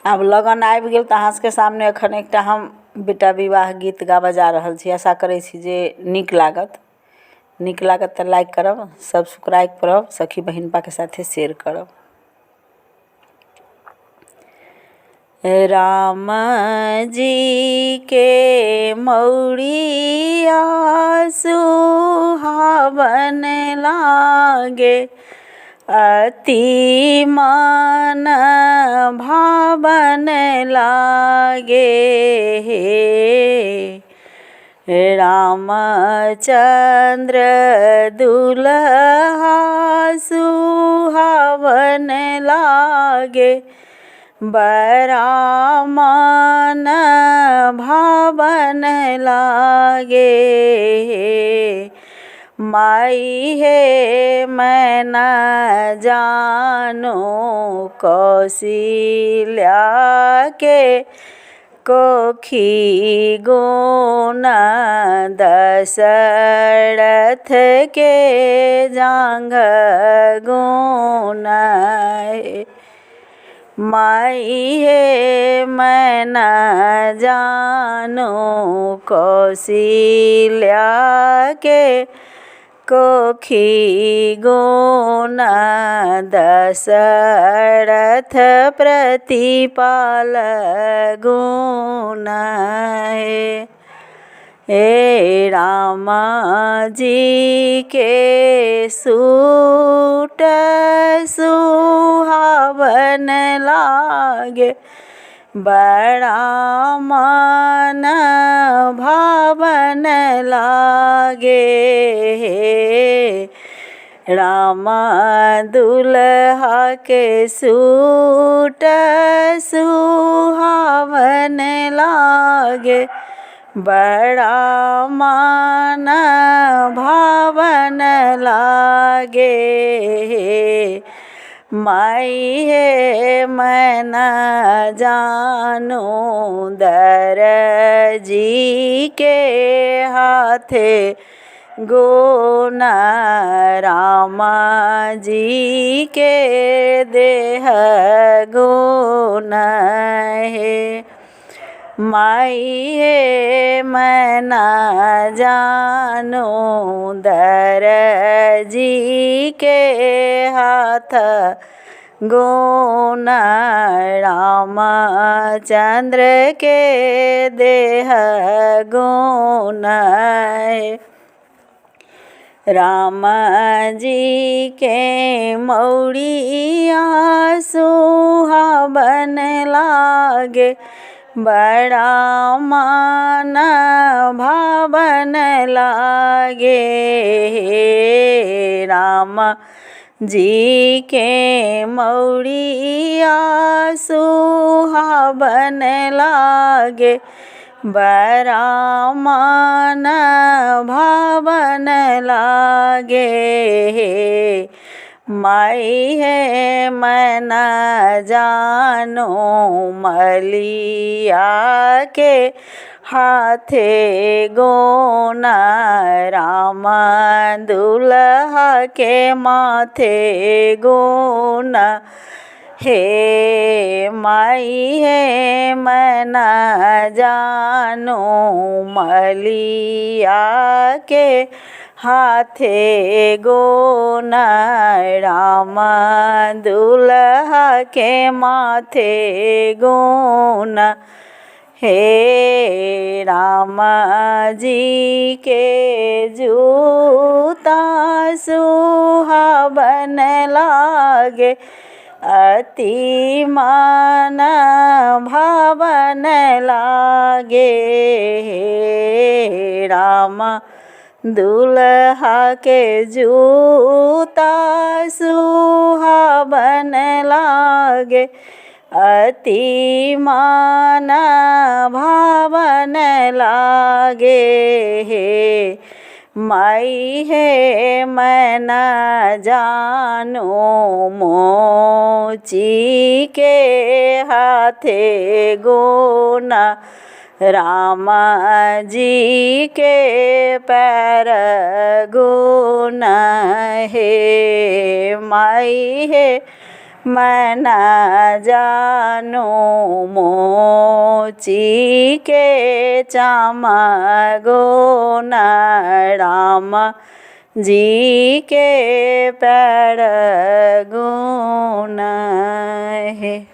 आब लगन आबि गेल तऽ अहाँ सबके सामने एखन एकटा हम बेटा विवाह गीत गाबऽ जा रहल छी। आशा करै छी जे नीक लागत तऽ लाइक करब, सब्सक्राइब करब, सखी बहिनपाके साथे शेयर करब। राम जी के मौरिया सुहावन लागे, अति मन भावन लागे। रामचंद्र दुल्हा सुहावन लागे, बड़ा मन भावन लागे। माई हे मैं न जानो कौशल्या के कोखी गुण, दशरथ के जांघ गुण। माई हे मैं न जानो कौशल्या के कोखी गुण, दशरथ प्रतिपाल गुण। हे राम जी के सूट सुहावन लागे, बड़ा मन भावन लागे। राम दुल्हा के सूट सुहावन लागे, बड़ा मन भावन लागे। माई हे मैं न जानो दरजी के हाथे गुण, राम जी के देह गुण है। माई हे मैं न जानो दरजी के हाथ गुण, रामचंद्र के देह गुण है। राम जी के मौरिया सुहावन लागे, बड़ा मन भावन लागे। राम जी के मौरिया सुहावन लागे, बड़ा मन भावन लागे। माई है मैं न जानो मलिया के हाथे गुण, राम दुल्हा के माथे गुण। हे माई है मैं न जानो मलिया के हाथे गुण, राम दुल्हा के माथे गुण। हे राम जी के जूता सुहावन लागे, अति मन भावन लागे। राम दुल्हा के जूता सुहावन लागे, अति मन भावन लागे। माई है मैं न जानो मोची के हाथे गुण, राम जी के पैर गुण। हे माई है मैं न जानू मोची के चमगुण राम जी के पैर गुण है।